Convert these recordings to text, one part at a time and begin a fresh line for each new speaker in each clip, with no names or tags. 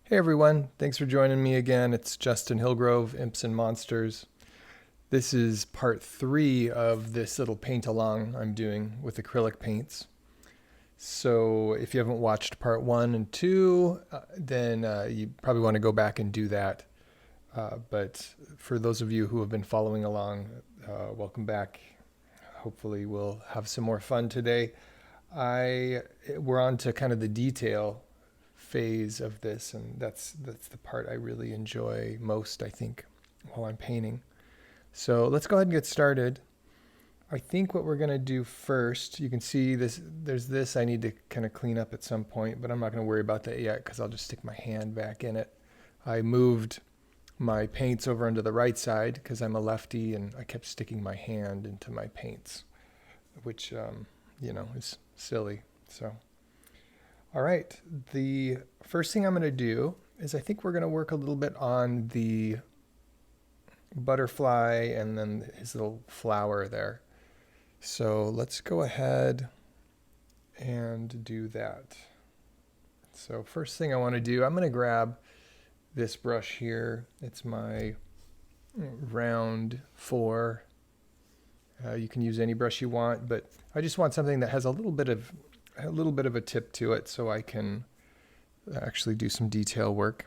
Hey everyone, thanks for joining me again. It's Justin Hillgrove, Imps and Monsters. This is part 3 of this little paint along I'm doing with acrylic paints. So if you haven't watched part 1 and 2, then you probably want to go back and do that. But for those of you who have been following along, welcome back. Hopefully we'll have some more fun today. We're on to kind of the detail phase of this, and that's the part I really enjoy most, I think, while I'm painting. So let's go ahead and get started. I think what we're going to do first, you can see there's this I need to kind of clean up at some point, but I'm not going to worry about that yet because I'll just stick my hand back in it. I moved my paints over onto the right side because I'm a lefty, and I kept sticking my hand into my paints, which is silly. So all right, the first thing I'm going to do is I think we're going to work a little bit on the butterfly and then his little flower there. So let's go ahead and do that. So first thing I want to do, I'm going to grab this brush here. It's my round 4. You can use any brush you want, but I just want something that has a little bit of a tip to it so I can actually do some detail work.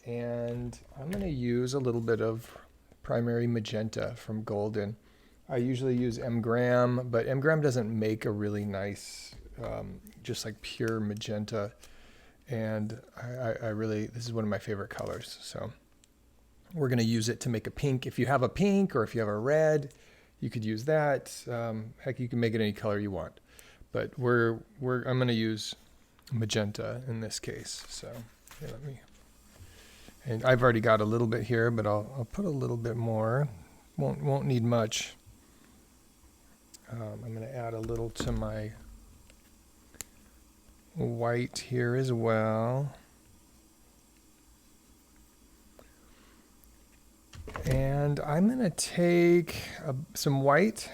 And I'm going to use a little bit of primary magenta from Golden. I usually use M-Gram, but M-Gram doesn't make a really nice, just like pure magenta. And I really, this is one of my favorite colors. So we're going to use it to make a pink. If you have a pink or if you have a red, you could use that. Heck, you can make it any color you want. But I'm going to use magenta in this case. So here, and I've already got a little bit here, but I'll put a little bit more. Won't need much. I'm going to add a little to my white here as well. And I'm going to take some white.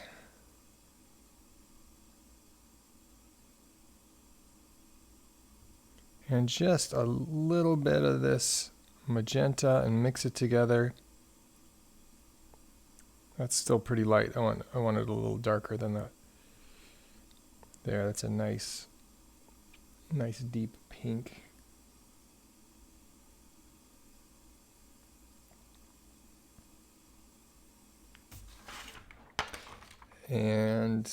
And just a little bit of this magenta and mix it together. That's still pretty light. I want it a little darker than that. There, that's a nice deep pink. And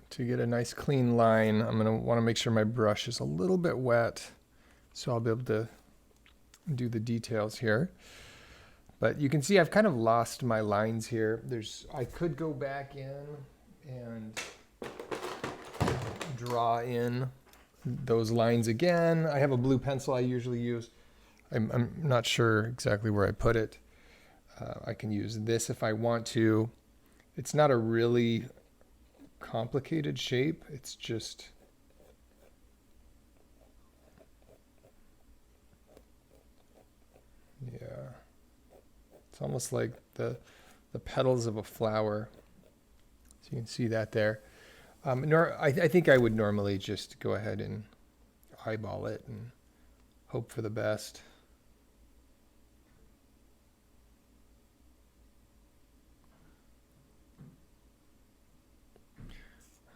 to get a nice clean line, I'm going to want to make sure my brush is a little bit wet so I'll be able to do the details here. But you can see I've kind of lost my lines here. I could go back in and draw in those lines again. I have a blue pencil I usually use. I'm not sure exactly where I put it. I can use this if I want to. It's not a really complicated shape. It's just it's almost like the petals of a flower. So you can see that there. I think I would normally just go ahead and eyeball it and hope for the best.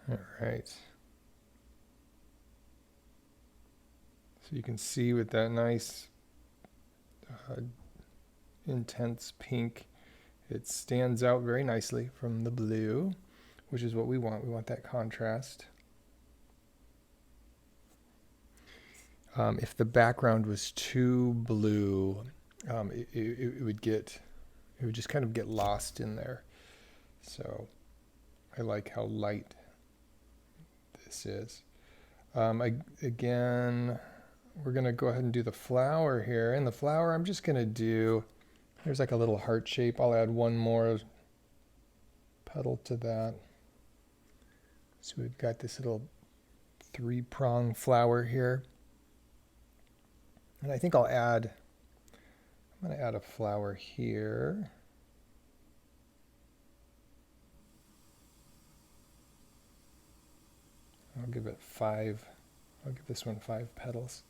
All right. So you can see with that nice intense pink, it stands out very nicely from the blue, which is what we want. We want that contrast. If the background was too blue, it would just kind of get lost in there. So I like how light this is. Again, we're going to go ahead and do the flower here. And the flower, I'm just going to do, there's like a little heart shape. I'll add one more petal to that. So we've got this little 3-prong flower here. And I think I'm going to add a flower here. I'll give this one 5 petals.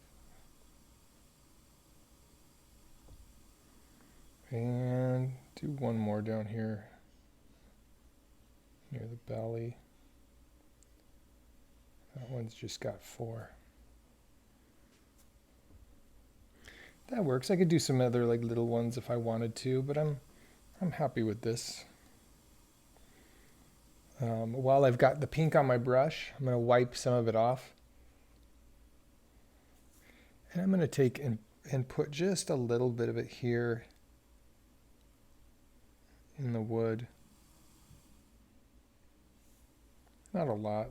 And do one more down here near the belly. That one's just got 4. That works. I could do some other like little ones if I wanted to, but I'm happy with this. While I've got the pink on my brush, I'm going to wipe some of it off. And I'm going to take and put just a little bit of it here in the wood. Not a lot.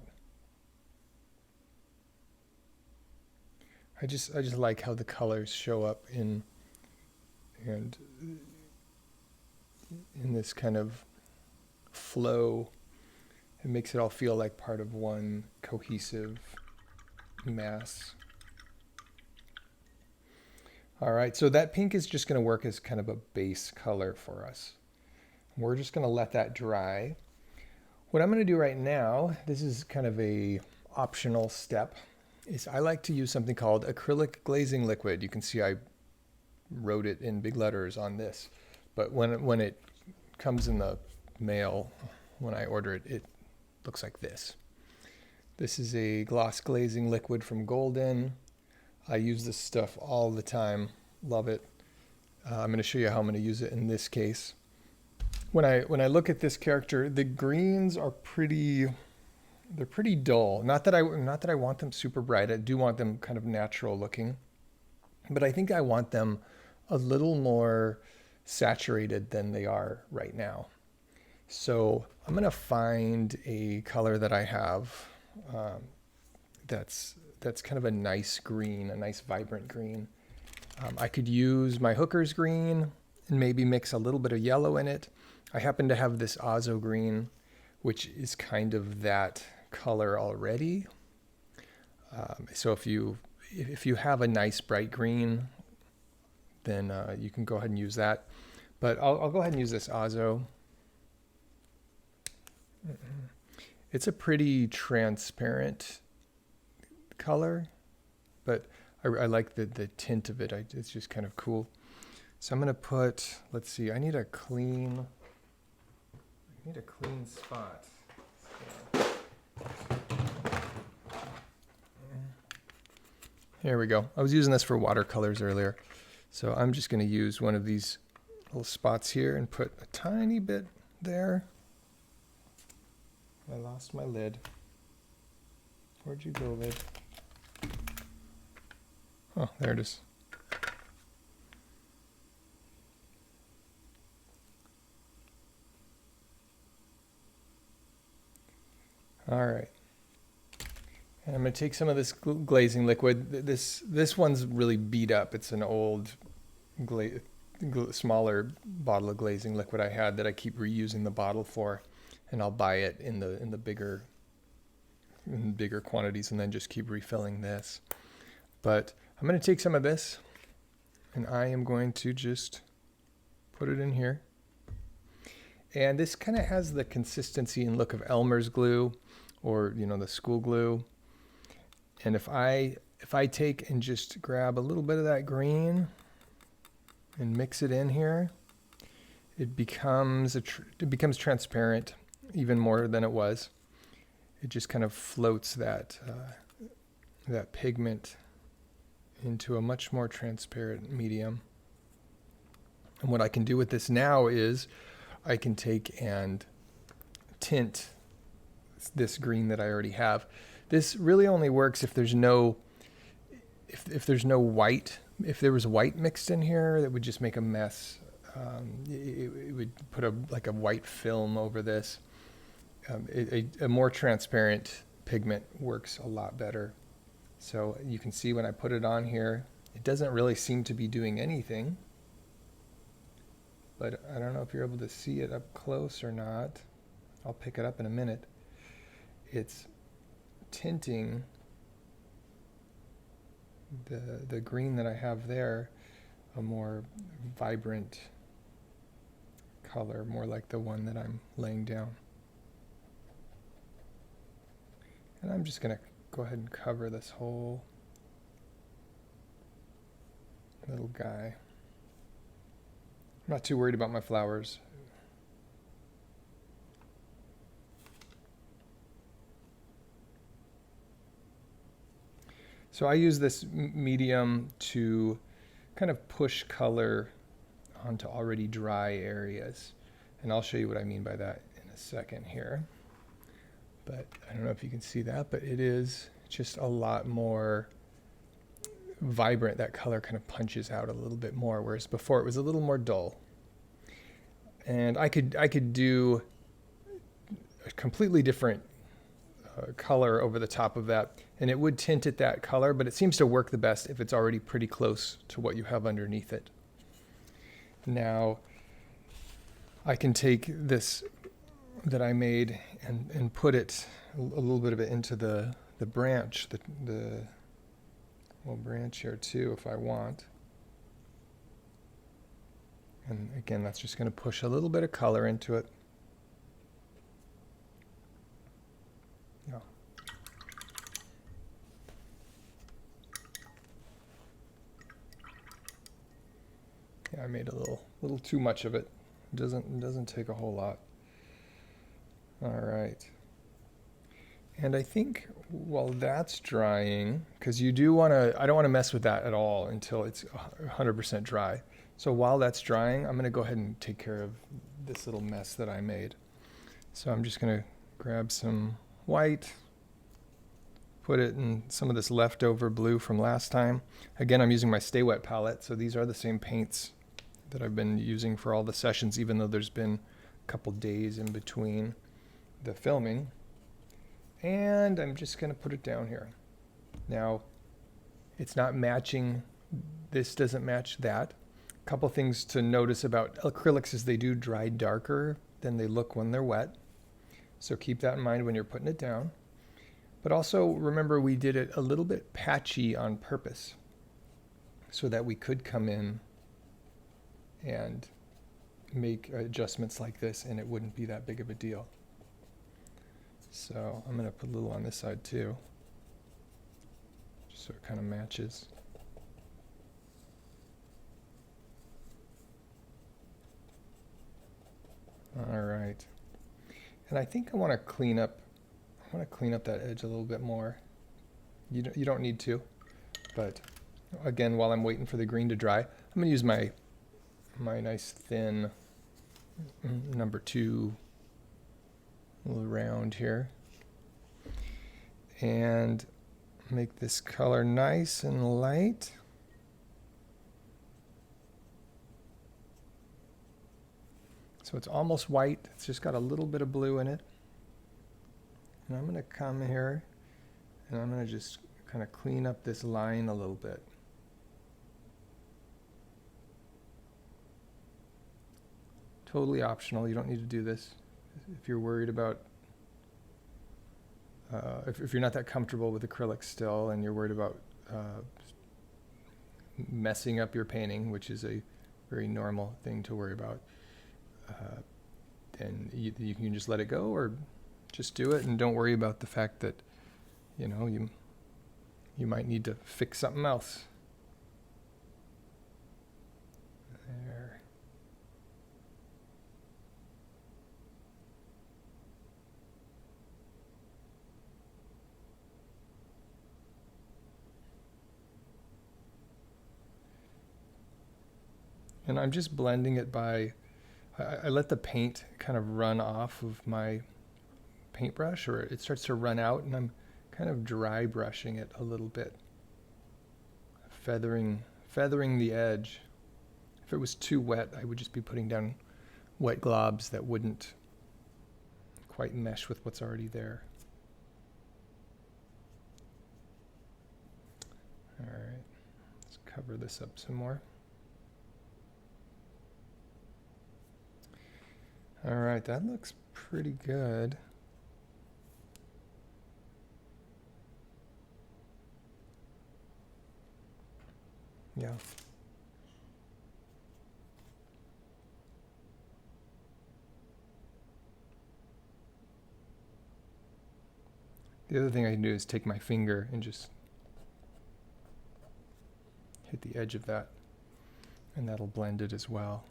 I just like how the colors show up in this kind of flow. It makes it all feel like part of one cohesive mass. All right, so that pink is just going to work as kind of a base color for us. We're just going to let that dry. What I'm going to do right now, this is kind of a optional step, is I like to use something called Acrylic Glazing Liquid. You can see I wrote it in big letters on this, but when it comes in the mail, when I order it, it looks like this. This is a gloss glazing liquid from Golden. I use this stuff all the time. Love it. I'm going to show you how I'm going to use it in this case. When I look at this character, the greens are pretty dull. Not that I want them super bright. I do want them kind of natural looking, but I think I want them a little more saturated than they are right now. So I'm going to find a color that I have that's kind of a nice green, a nice vibrant green. I could use my Hooker's green and maybe mix a little bit of yellow in it. I happen to have this Azo green, which is kind of that color already. So if you have a nice bright green, then you can go ahead and use that. But I'll go ahead and use this Azo. It's a pretty transparent color, but I like the tint of it. It's just kind of cool. So I'm going to put, let's see, I need a clean spot. Here we go. I was using this for watercolors earlier. So I'm just going to use one of these little spots here and put a tiny bit there. I lost my lid. Where'd you go, lid? Oh, there it is. All right. And I'm going to take some of this glazing liquid. This one's really beat up. It's an old smaller bottle of glazing liquid I had that I keep reusing the bottle for, and I'll buy it in the bigger quantities and then just keep refilling this. But I'm going to take some of this and I am going to just put it in here. And this kind of has the consistency and look of Elmer's glue, or the school glue. And if I take and just grab a little bit of that green and mix it in here, it becomes transparent even more than it was. It just kind of floats that pigment into a much more transparent medium. And what I can do with this now is I can take and tint this green that I already have. This really only works if there's no white. If there was white mixed in here, that would just make a mess. It would put a white film over this. A more transparent pigment works a lot better. So you can see when I put it on here, it doesn't really seem to be doing anything. But I don't know if you're able to see it up close or not. I'll pick it up in a minute. It's tinting the green that I have there a more vibrant color, more like the one that I'm laying down. And I'm just going to go ahead and cover this whole little guy. I'm not too worried about my flowers. So I use this medium to kind of push color onto already dry areas. And I'll show you what I mean by that in a second here. But I don't know if you can see that, but it is just a lot more vibrant. That color kind of punches out a little bit more, whereas before it was a little more dull. And I could do a completely different color over the top of that, and it would tint it that color, but it seems to work the best if it's already pretty close to what you have underneath it. Now, I can take this that I made and put it, a little bit of it into the branch, the branch here too if I want. And again, that's just going to push a little bit of color into it. Yeah. Yeah, I made a little too much of it. It doesn't take a whole lot. All right. And I think while that's drying, because you do want to, I don't want to mess with that at all until it's 100% dry. So while that's drying, I'm going to go ahead and take care of this little mess that I made. So I'm just going to grab some white, put it in some of this leftover blue from last time. Again, I'm using my Stay Wet palette, so these are the same paints that I've been using for all the sessions, even though there's been a couple days in between the filming. And I'm just going to put it down here. Now, it's not matching, this doesn't match that. A couple things to notice about acrylics is they do dry darker than they look when they're wet. So keep that in mind when you're putting it down. But also remember we did it a little bit patchy on purpose so that we could come in and make adjustments like this and it wouldn't be that big of a deal. So I'm going to put a little on this side too, just so it kind of matches. All right. And I think I want to clean up that edge a little bit more. You don't need to, but again, while I'm waiting for the green to dry, I'm going to use my nice thin number 2 little round here and make this color nice and light. So it's almost white, it's just got a little bit of blue in it. And I'm going to come here and I'm going to just kind of clean up this line a little bit. Totally optional, you don't need to do this. If you're worried about, if you're not that comfortable with acrylics still and you're worried about messing up your painting, which is a very normal thing to worry about, then you can just let it go or just do it and don't worry about the fact that, you know, you might need to fix something else. There. And I'm just blending it by, I let the paint kind of run off of my paintbrush, or it starts to run out, and I'm kind of dry brushing it a little bit, feathering the edge. If it was too wet, I would just be putting down wet globs that wouldn't quite mesh with what's already there. All right, let's cover this up some more. All right, that looks pretty good. Yeah. The other thing I can do is take my finger and just hit the edge of that, and that'll blend it as well.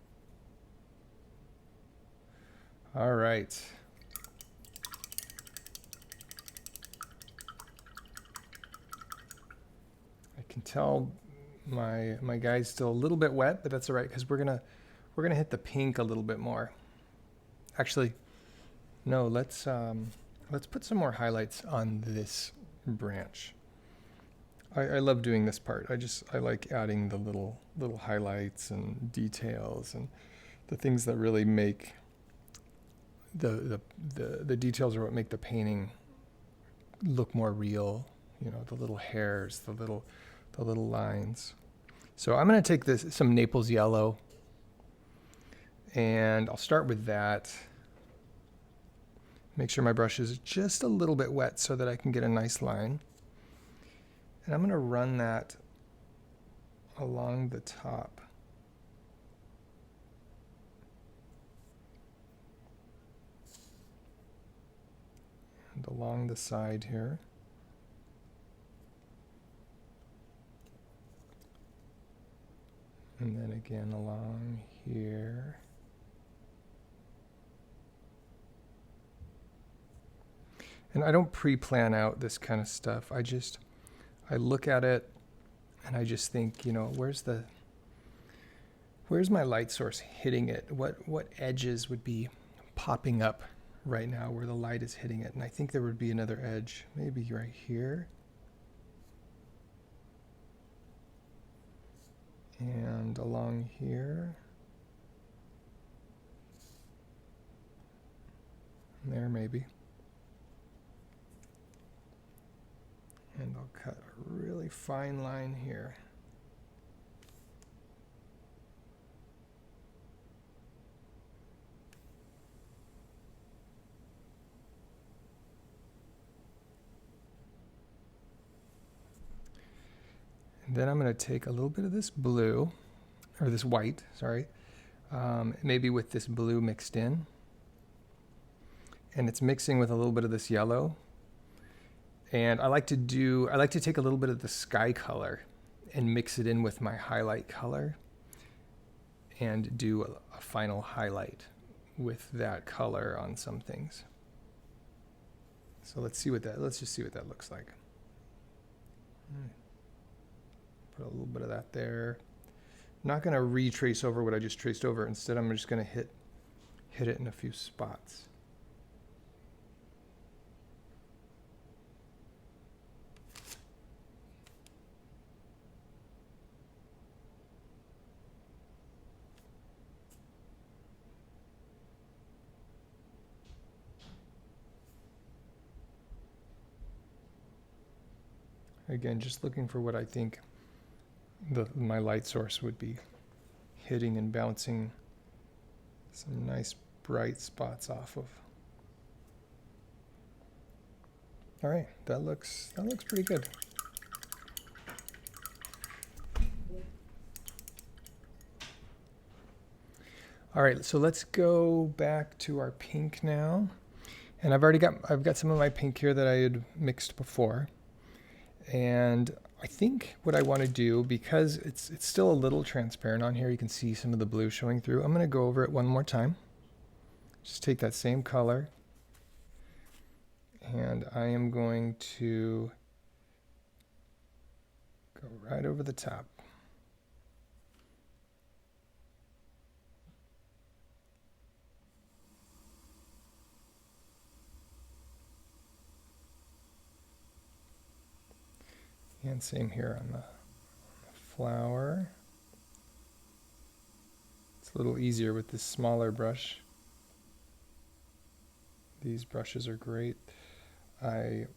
All right. I can tell my guy's still a little bit wet, but that's all right because we're gonna hit the pink a little bit more. Actually, no. Let's put some more highlights on this branch. I love doing this part. I like adding the little highlights and details and the things that really make the details are what make the painting look more real. You know, the little hairs, the little lines. So I'm going to take some Naples yellow, and I'll start with that. Make sure my brush is just a little bit wet so that I can get a nice line. And I'm going to run that along the top. And along the side here. And then again along here. And I don't pre-plan out this kind of stuff. I look at it and I just think, you know, where's my light source hitting it? What edges would be popping up right now where the light is hitting it? And I think there would be another edge, maybe right here. And along here. There maybe. And I'll cut a really fine line here. And then I'm going to take a little bit of this blue, or this white, sorry, maybe with this blue mixed in. And it's mixing with a little bit of this yellow. And I like to take a little bit of the sky color and mix it in with my highlight color and do a final highlight with that color on some things. So let's just see what that looks like. Put a little bit of that there. I'm not going to retrace over what I just traced over. Instead, I'm just going to hit it in a few spots. Again, just looking for what I think my light source would be hitting and bouncing some nice bright spots off of. All right, that looks pretty good. All right, so let's go back to our pink now. And I've got some of my pink here that I had mixed before. And I think what I want to do, because it's still a little transparent on here, you can see some of the blue showing through. I'm going to go over it one more time. Just take that same color. And I am going to go right over the top. And same here on the flower. It's a little easier with this smaller brush. These brushes are great. This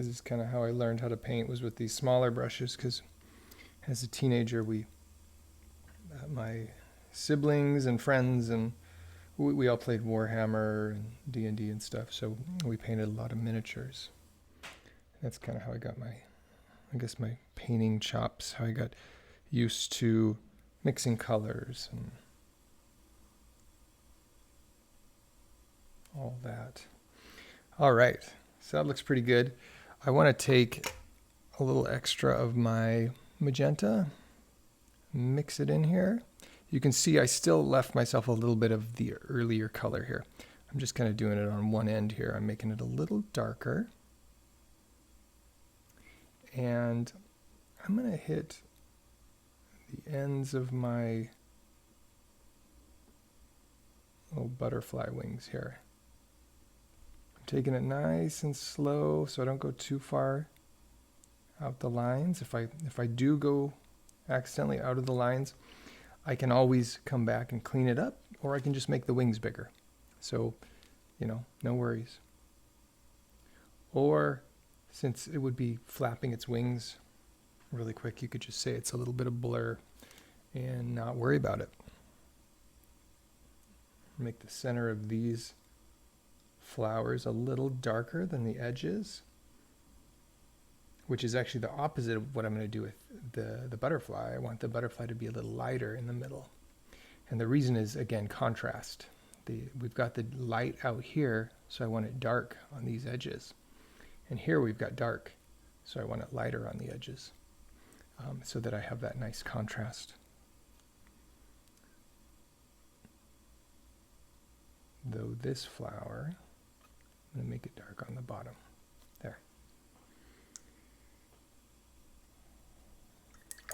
is kind of how I learned how to paint, was with these smaller brushes, because as a teenager, my siblings and friends and we all played Warhammer and D&D and stuff, so we painted a lot of miniatures. That's kind of how I got my painting chops, how I got used to mixing colors and all that. All right, so that looks pretty good. I want to take a little extra of my magenta, mix it in here. You can see I still left myself a little bit of the earlier color here. I'm just kind of doing it on one end here. I'm making it a little darker. And I'm going to hit the ends of my little butterfly wings here. I'm taking it nice and slow so I don't go too far out the lines. If I do go accidentally out of the lines, I can always come back and clean it up, or I can just make the wings bigger. So, you know, no worries. Or since it would be flapping its wings really quick, you could just say it's a little bit of blur and not worry about it. Make the center of these flowers a little darker than the edges, which is actually the opposite of what I'm going to do with the butterfly. I want the butterfly to be a little lighter in the middle. And the reason is, again, contrast. We've got the light out here, so I want it dark on these edges. And here we've got dark, so I want it lighter on the edges, so that I have that nice contrast. Though this flower, I'm going to make it dark on the bottom. There.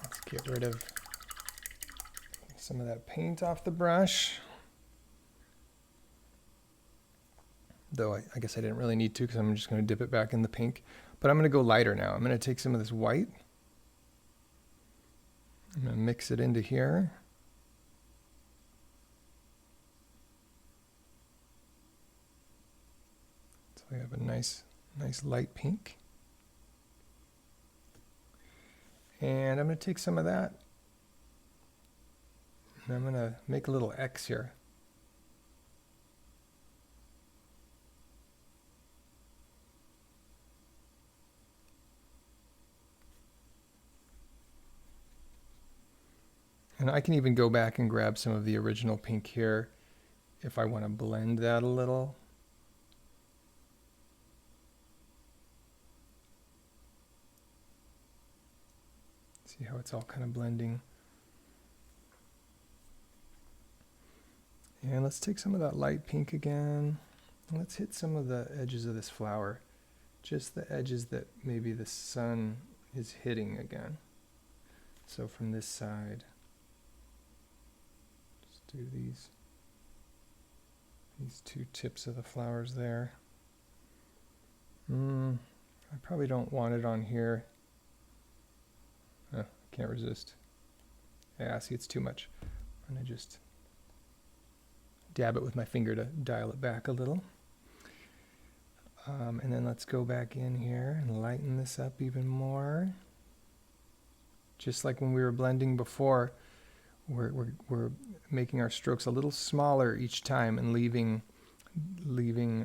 Let's get rid of some of that paint off the brush. Though I guess I didn't really need to, because I'm just going to dip it back in the pink. But I'm going to go lighter now. I'm going to take some of this white. I'm going to mix it into here. So we have a nice light pink. And I'm going to take some of that, and I'm going to make a little X here. And I can even go back and grab some of the original pink here if I want to blend that a little. See how it's all kind of blending. And let's take some of that light pink again. And let's hit some of the edges of this flower. Just the edges that maybe the sun is hitting again. So from this side, just do these two tips of the flowers there. I probably don't want it on here. Can't resist. Yeah, see, it's too much. I'm going to just dab it with my finger to dial it back a little. And then let's go back in here and lighten this up even more. Just like when we were blending before, we're making our strokes a little smaller each time and leaving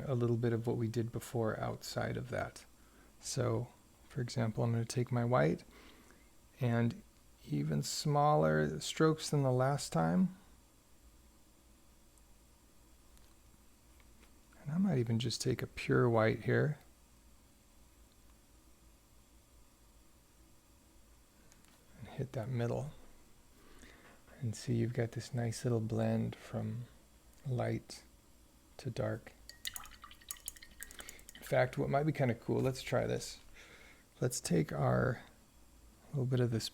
a little bit of what we did before outside of that. So, for example, I'm going to take my white and even smaller strokes than the last time. And I might even just take a pure white here. And hit that middle. And see, you've got this nice little blend from light to dark. In fact, what might be kind of cool, let's try this. Let's take our little bit of this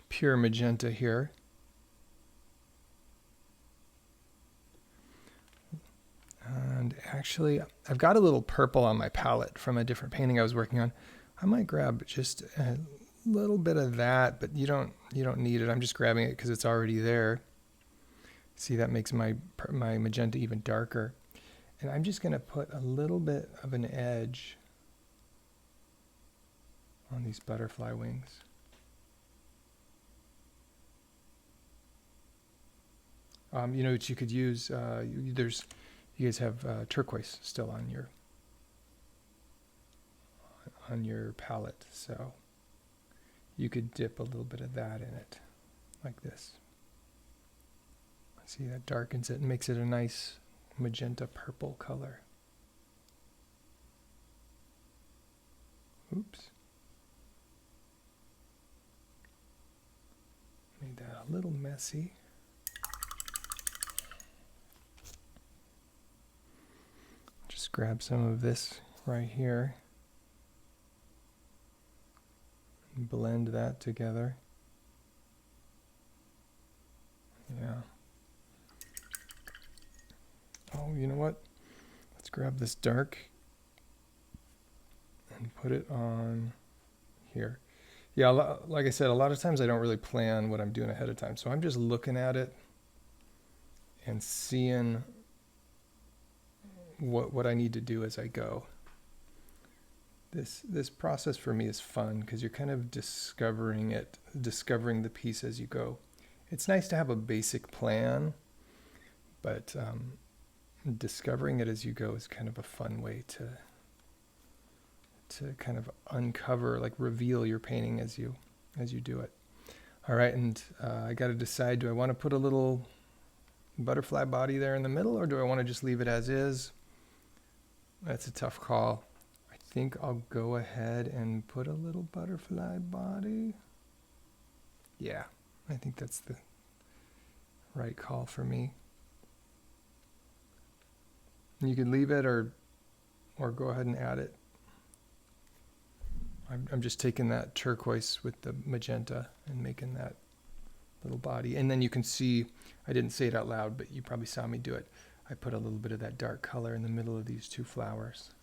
pure magenta here. And actually, I've got a little purple on my palette from a different painting I was working on. I might grab just a little bit of that, but you don't need it. I'm just grabbing it because it's already there. See, that makes my magenta even darker. And I'm just going to put a little bit of an edge on these butterfly wings. You know what you could use? You guys have turquoise still on your palette, so you could dip a little bit of that in it, like this. See, that darkens it and makes it a nice magenta purple color. Oops. Made that a little messy. grab some of this right here and blend that together. Yeah. Oh, you know what? Let's grab this dark and put it on here. Yeah, like I said, a lot of times I don't really plan what I'm doing ahead of time. So I'm just looking at it and seeing what I need to do as I go. This process for me is fun because you're kind of discovering the piece as you go. It's nice to have a basic plan, but discovering it as you go is kind of a fun way to kind of uncover, like reveal your painting as you do it. All right, and I got to decide, do I want to put a little butterfly body there in the middle, or do I want to just leave it as is? That's a tough call. I think I'll go ahead and put a little butterfly body. Yeah, I think that's the right call for me. You could leave it or go ahead and add it. I'm just taking that turquoise with the magenta and making that little body. And then you can see, I didn't say it out loud, but you probably saw me do it. I put a little bit of that dark color in the middle of these two flowers.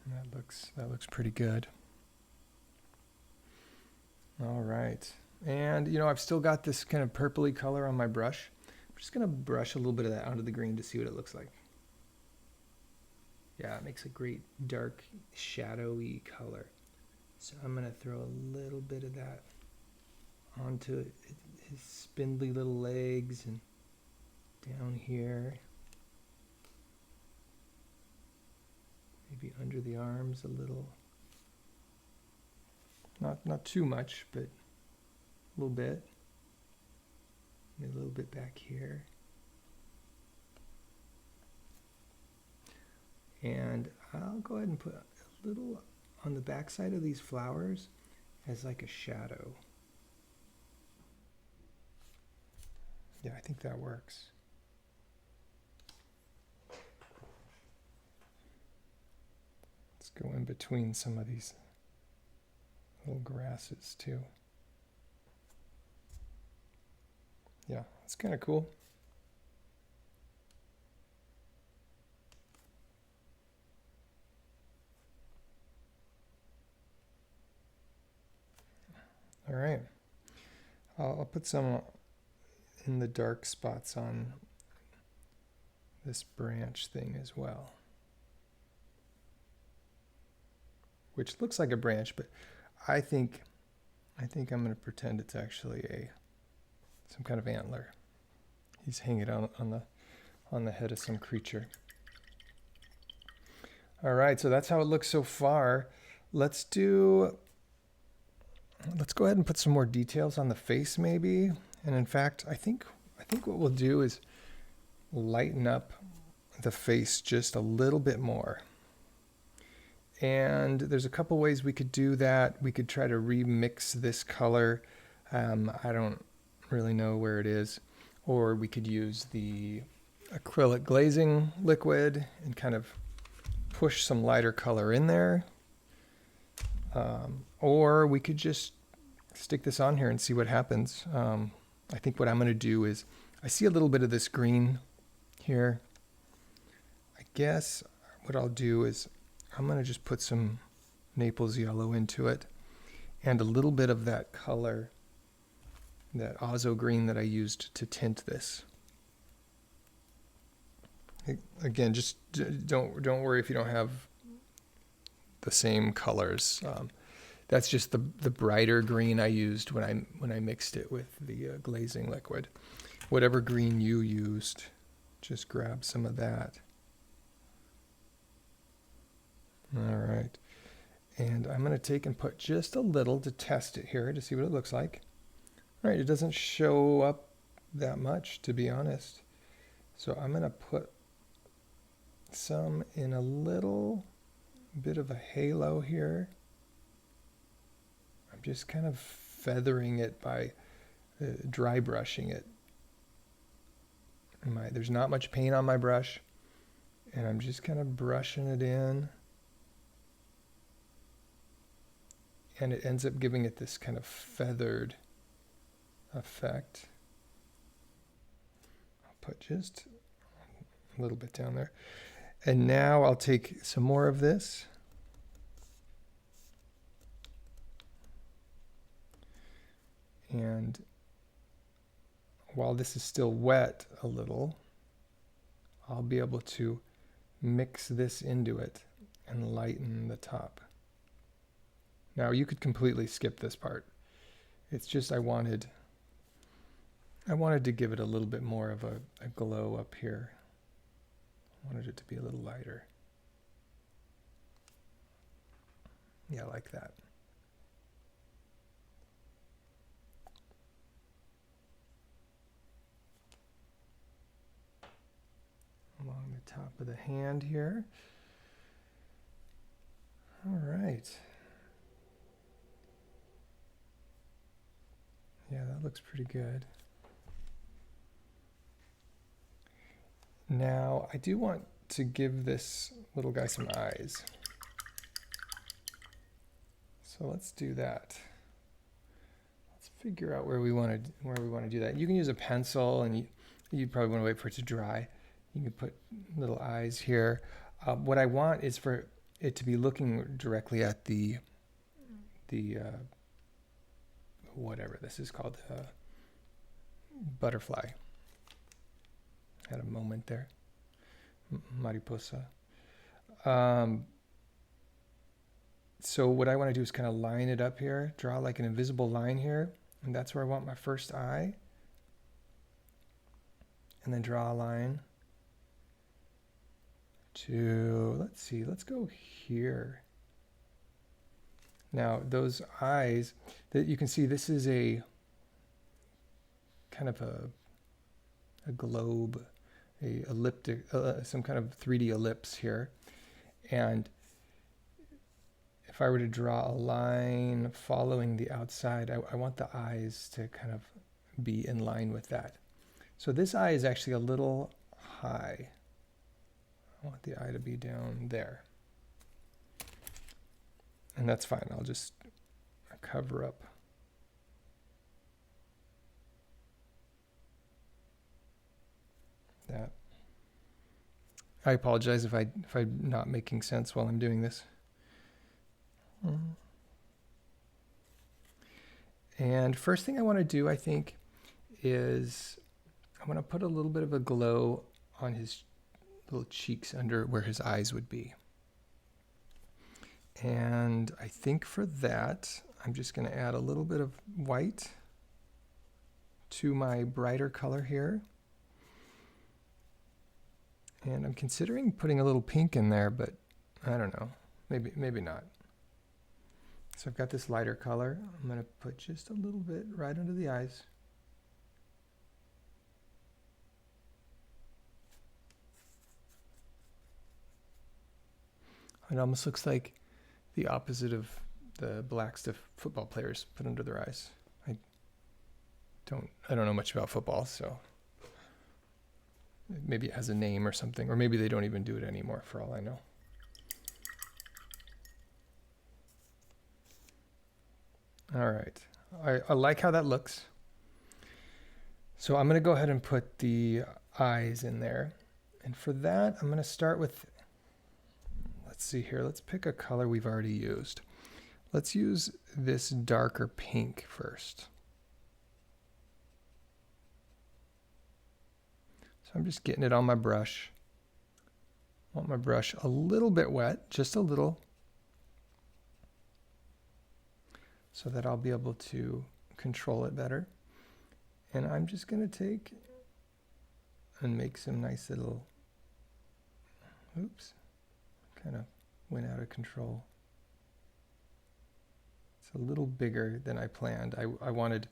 And that looks pretty good. All right. And you know, I've still got this kind of purpley color on my brush. I'm just gonna brush a little bit of that onto the green to see what it looks like. Yeah, it makes a great dark, shadowy color. So I'm going to throw a little bit of that onto his spindly little legs and down here. Maybe under the arms a little. Not too much, but a little bit. Maybe a little bit back here. And I'll go ahead and put a little on the back side of these flowers as like a shadow. Yeah, I think that works. Let's go in between some of these little grasses too. Yeah, it's kind of cool. All right, I'll put some in the dark spots on this branch thing as well, which looks like a branch, but I think I'm going to pretend it's actually some kind of antler. He's hanging out on the head of some creature. All right, so that's how it looks so far. Let's go ahead and put some more details on the face maybe. And in fact, I think what we'll do is lighten up the face just a little bit more. And there's a couple ways we could do that. We could try to remix this color. I don't really know where it is. Or we could use the Acrylic Glazing Liquid and kind of push some lighter color in there. Or we could just stick this on here and see what happens. I think what I'm going to do is, I see a little bit of this green here. I guess what I'll do is I'm going to just put some Naples yellow into it and a little bit of that color, that Azo green that I used to tint this. Again, just don't worry if you don't have the same colors. That's just the brighter green I used when I mixed it with the glazing liquid. Whatever green you used, just grab some of that. All right. And I'm going to take and put just a little to test it here to see what it looks like. All right, it doesn't show up that much, to be honest. So I'm going to put some in a little bit of a halo here. I'm just kind of feathering it by dry brushing it. There's not much paint on my brush. And I'm just kind of brushing it in. And it ends up giving it this kind of feathered effect. I'll put just a little bit down there. And now I'll take some more of this. And while this is still wet a little, I'll be able to mix this into it and lighten the top. Now you could completely skip this part. It's just I wanted to give it a little bit more of a glow up here. I wanted it to be a little lighter. Yeah, like that. Along the top of the hand here. All right. Yeah, that looks pretty good. Now, I do want to give this little guy some eyes. So let's do that. Let's figure out where we want to do that. You can use a pencil, and you'd probably want to wait for it to dry. You can put little eyes here. What I want is for it to be looking directly at the whatever this is called, butterfly. Had a moment there. Mariposa. So what I want to do is kind of line it up here, draw like an invisible line here, and that's where I want my first eye. And then draw a line to, let's see, let's go here. Now those eyes that you can see, this is a kind of a globe, a elliptic, some kind of 3D ellipse here. And if I were to draw a line following the outside, I want the eyes to kind of be in line with that. So this eye is actually a little high. I want the eye to be down there. And that's fine. I'll just cover up that. I apologize if I'm not making sense while I'm doing this. And first thing I want to do, I think, is I want to put a little bit of a glow on his little cheeks under where his eyes would be. And I think for that, I'm just going to add a little bit of white to my brighter color here. And I'm considering putting a little pink in there, but I don't know, maybe not. So I've got this lighter color. I'm going to put just a little bit right under the eyes. It almost looks like the opposite of the black stuff football players put under their eyes. I don't know much about football, so maybe it has a name or something, or maybe they don't even do it anymore for all I know. All right, I like how that looks. So I'm going to go ahead and put the eyes in there. And for that, I'm going to start with, let's see here, let's pick a color we've already used. Let's use this darker pink first. So I'm just getting it on my brush. I want my brush a little bit wet, just a little, so that I'll be able to control it better. And I'm just going to take and make some nice little, oops, kind of went out of control. It's a little bigger than I planned. I wanted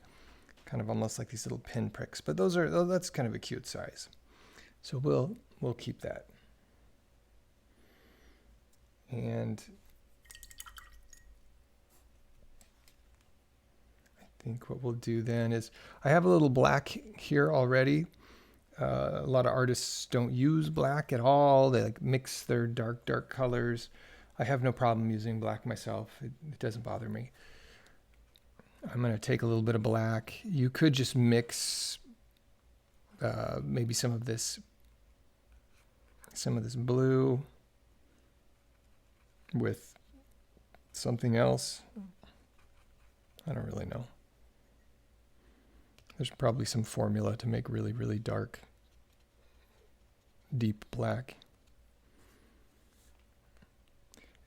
kind of almost like these little pin pricks, but that's kind of a cute size. So we'll keep that. And I think what we'll do then is, I have a little black here already, A lot of artists don't use black at all. They like mix their dark colors. I have no problem using black myself. It doesn't bother me. I'm going to take a little bit of black. You could just mix maybe some of this blue with something else. I don't really know. There's probably some formula to make really, really dark, deep black.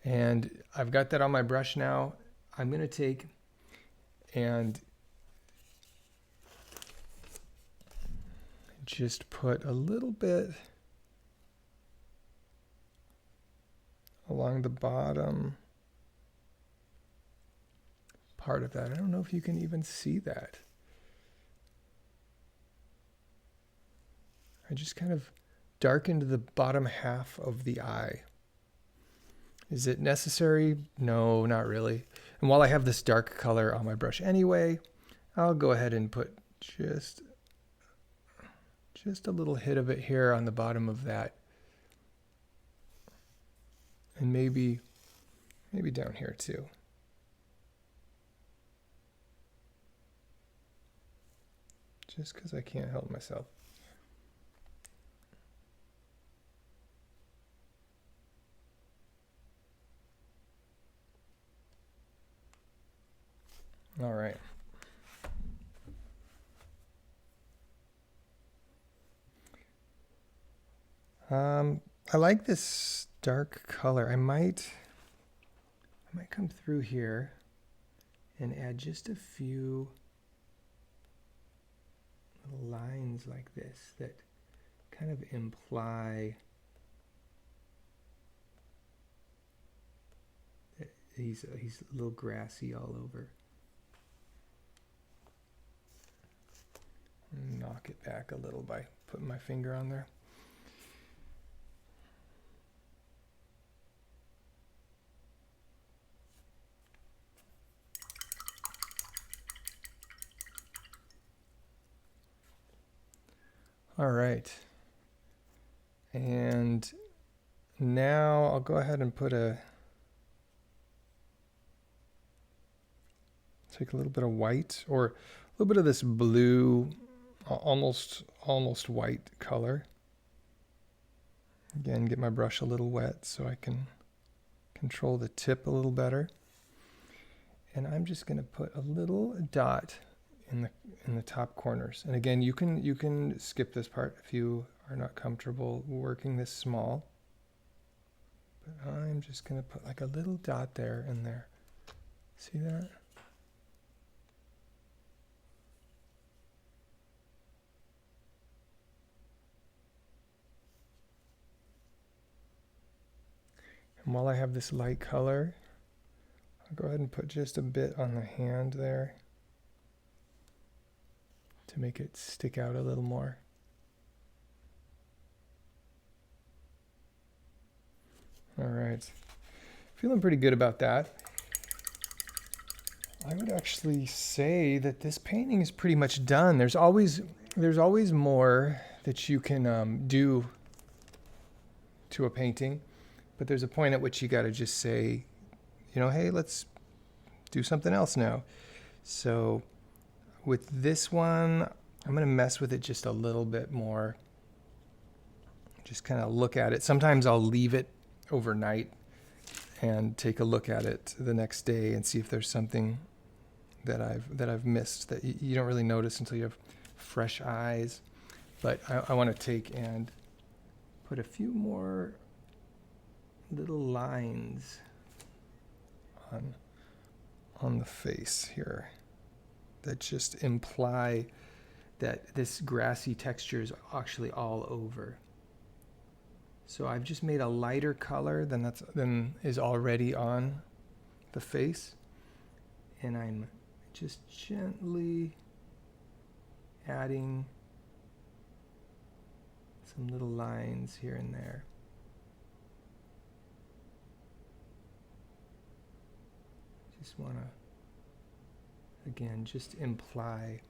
And I've got that on my brush now. I'm going to take and just put a little bit along the bottom part of that. I don't know if you can even see that. I just kind of darkened the bottom half of the eye. Is it necessary? No, not really. And while I have this dark color on my brush anyway, I'll go ahead and put just a little hit of it here on the bottom of that. And maybe down here too. Just because I can't help myself. All right. I like this dark color. I might come through here and add just a few little lines like this that kind of imply that he's a little grassy all over. Knock it back a little by putting my finger on there. All right. And now I'll go ahead and take a little bit of white or a little bit of this blue, almost white color. Again, get my brush a little wet so I can control the tip a little better. And I'm just going to put a little dot in the top corners. And again, you can skip this part if you are not comfortable working this small. But I'm just going to put like a little dot there and there. See that? And while I have this light color, I'll go ahead and put just a bit on the hand there to make it stick out a little more. All right, feeling pretty good about that. I would actually say that this painting is pretty much done. There's always more that you can do to a painting, but there's a point at which you got to just say, you know, hey, let's do something else now. So with this one, I'm going to mess with it just a little bit more. Just kind of look at it. Sometimes I'll leave it overnight and take a look at it the next day and see if there's something that I've missed that you don't really notice until you have fresh eyes. But I want to take and put a few more little lines on the face here that just imply that this grassy texture is actually all over. So I've just made a lighter color than is already on the face, and I'm just gently adding some little lines here and there. Just want to, again, just imply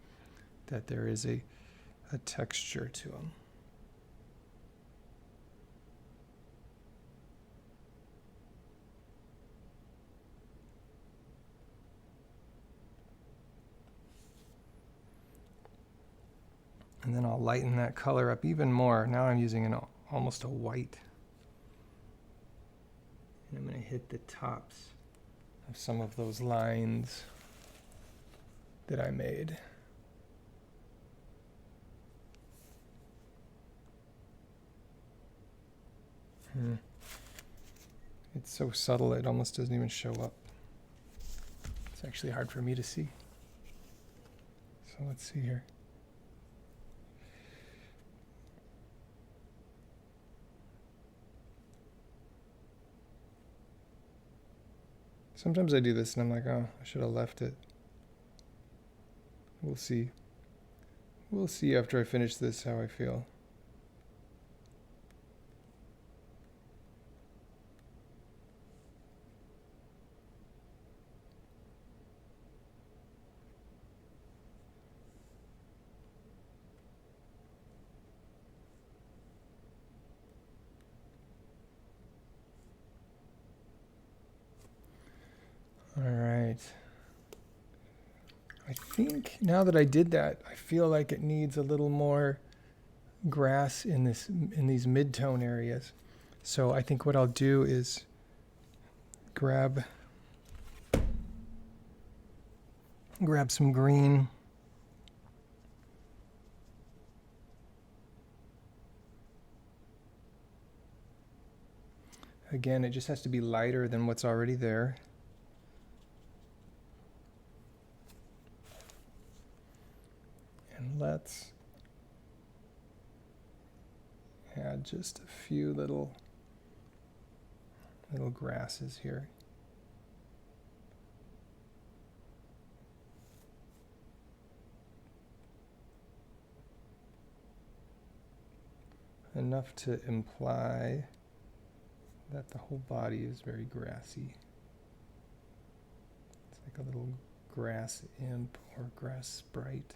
that there is a texture to them. And then I'll lighten that color up even more. Now I'm using almost a white. And I'm going to hit the tops of some of those lines that I made. It's so subtle it almost doesn't even show up. It's actually hard for me to see. So let's see here. Sometimes I do this and I'm like, oh, I should have left it. We'll see. We'll see after I finish this how I feel. All right. I think now that I did that, I feel like it needs a little more grass in these mid-tone areas. So I think what I'll do is grab some green. Again, it just has to be lighter than what's already there. And let's add just a few little grasses here. Enough to imply that the whole body is very grassy. It's like a little grass imp or grass sprite.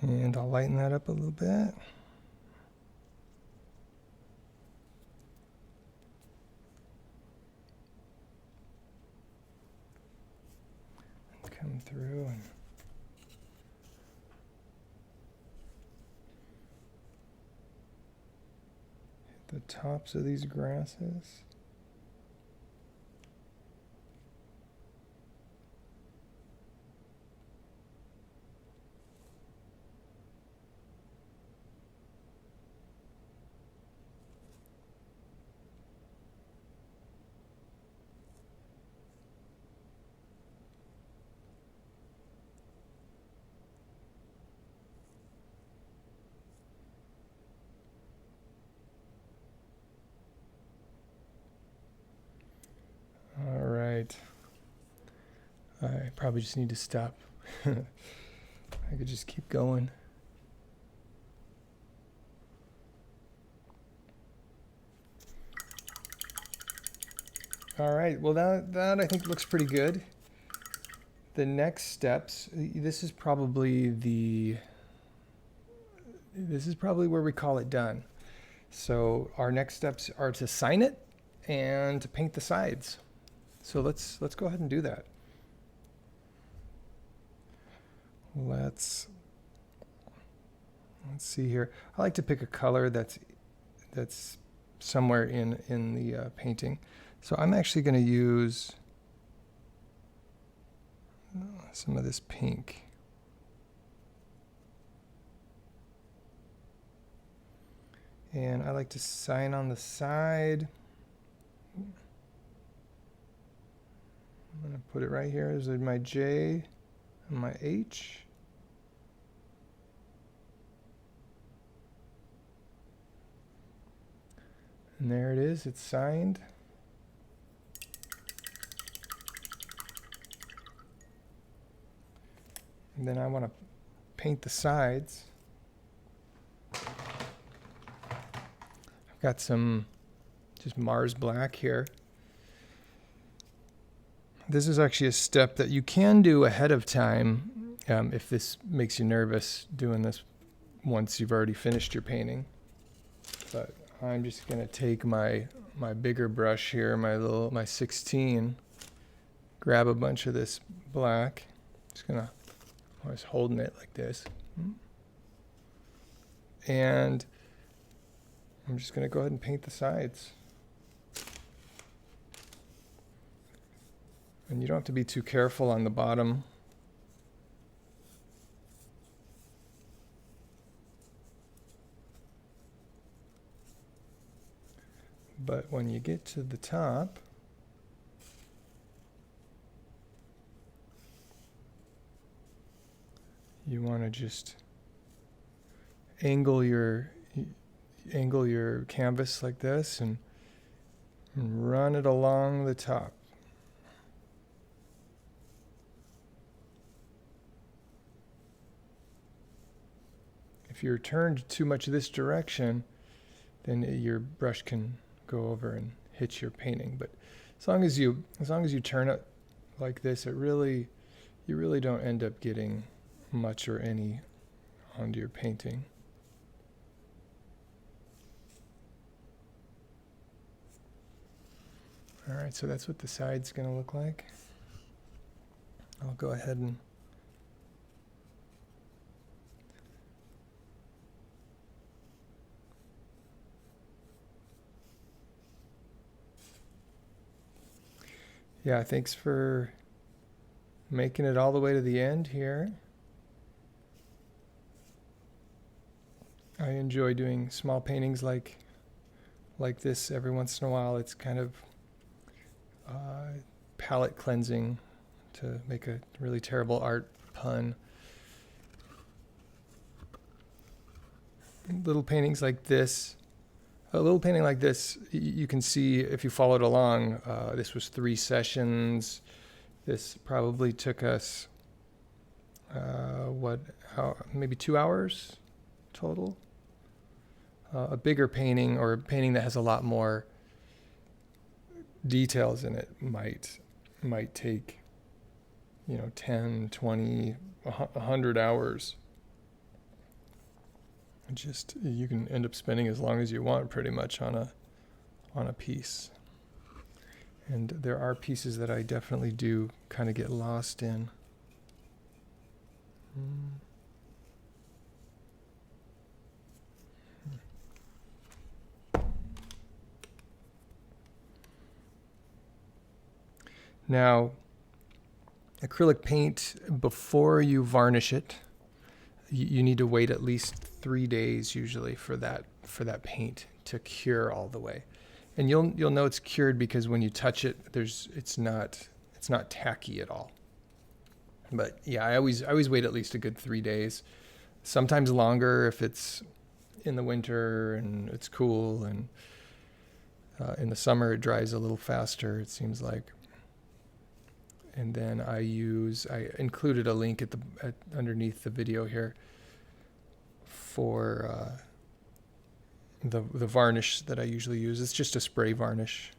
And I'll lighten that up a little bit. Come through and hit the tops of these grasses. All right. I probably just need to stop. I could just keep going. All right, well that I think looks pretty good. The next steps, this is probably where we call it done. So our next steps are to sign it and to paint the sides. So let's go ahead and do that. Let's see here. I like to pick a color that's somewhere in the painting. So I'm actually going to use some of this pink. And I like to sign on the side. I'm going to put it right here. There's my J and my H. And there it is, it's signed. And then I want to paint the sides. I've got some just Mars black here. This is actually a step that you can do ahead of time if this makes you nervous doing this once you've already finished your painting. But I'm just going to take my bigger brush here, my 16, grab a bunch of this black. Just going to, I was holding it like this. And I'm just going to go ahead and paint the sides. And you don't have to be too careful on the bottom. But when you get to the top, you want to just angle your canvas like this and run it along the top. If you're turned too much this direction, then your brush can go over and hit your painting. But as long as you turn it like this, you really don't end up getting much or any onto your painting. All right, so that's what the side's going to look like. I'll go ahead and yeah, thanks for making it all the way to the end here. I enjoy doing small paintings like this every once in a while. It's kind of palette cleansing, to make a really terrible art pun. Little paintings like this. A little painting like this, you can see if you followed along, this was 3 sessions. This probably took us, maybe 2 hours total. A bigger painting, or a painting that has a lot more details in it, might take, 10, 20, 100 hours. Just, you can end up spending as long as you want pretty much on a piece. And there are pieces that I definitely do kind of get lost in. Now, acrylic paint, before you varnish it, you need to wait at least 3 days usually for that paint to cure all the way. And you'll know it's cured because when you touch it, it's not tacky at all. But yeah, I always wait at least a good 3 days. Sometimes longer if it's in the winter and it's cool, and in the summer it dries a little faster, it seems like. And then I included a link underneath the video here for the varnish that I usually use. It's just a spray varnish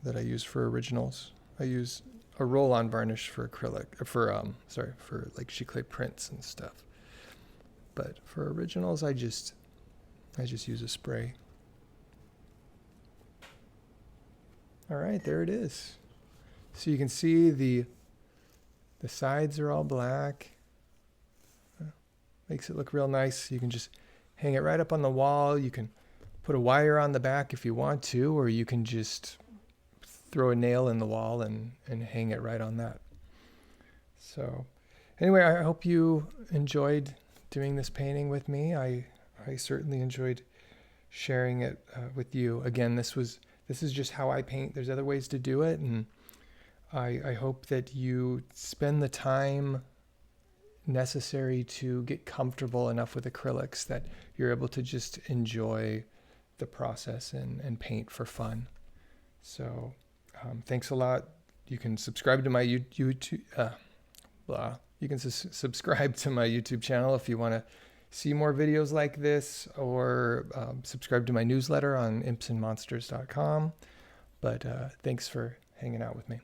that I use for originals. I use a roll-on varnish for acrylic, for like giclée prints and stuff. But for originals, I just use a spray. All right, there it is. So you can see the sides are all black. Makes it look real nice. You can just hang it right up on the wall. You can put a wire on the back if you want to, or you can just throw a nail in the wall and hang it right on that. So anyway, I hope you enjoyed doing this painting with me. I certainly enjoyed sharing it with you. Again, this is just how I paint. There's other ways to do it, and I hope that you spend the time necessary to get comfortable enough with acrylics that you're able to just enjoy the process and paint for fun. So thanks a lot. You can subscribe to my YouTube. You can subscribe to my YouTube channel if you want to see more videos like this, or subscribe to my newsletter on impsandmonsters.com. But thanks for hanging out with me.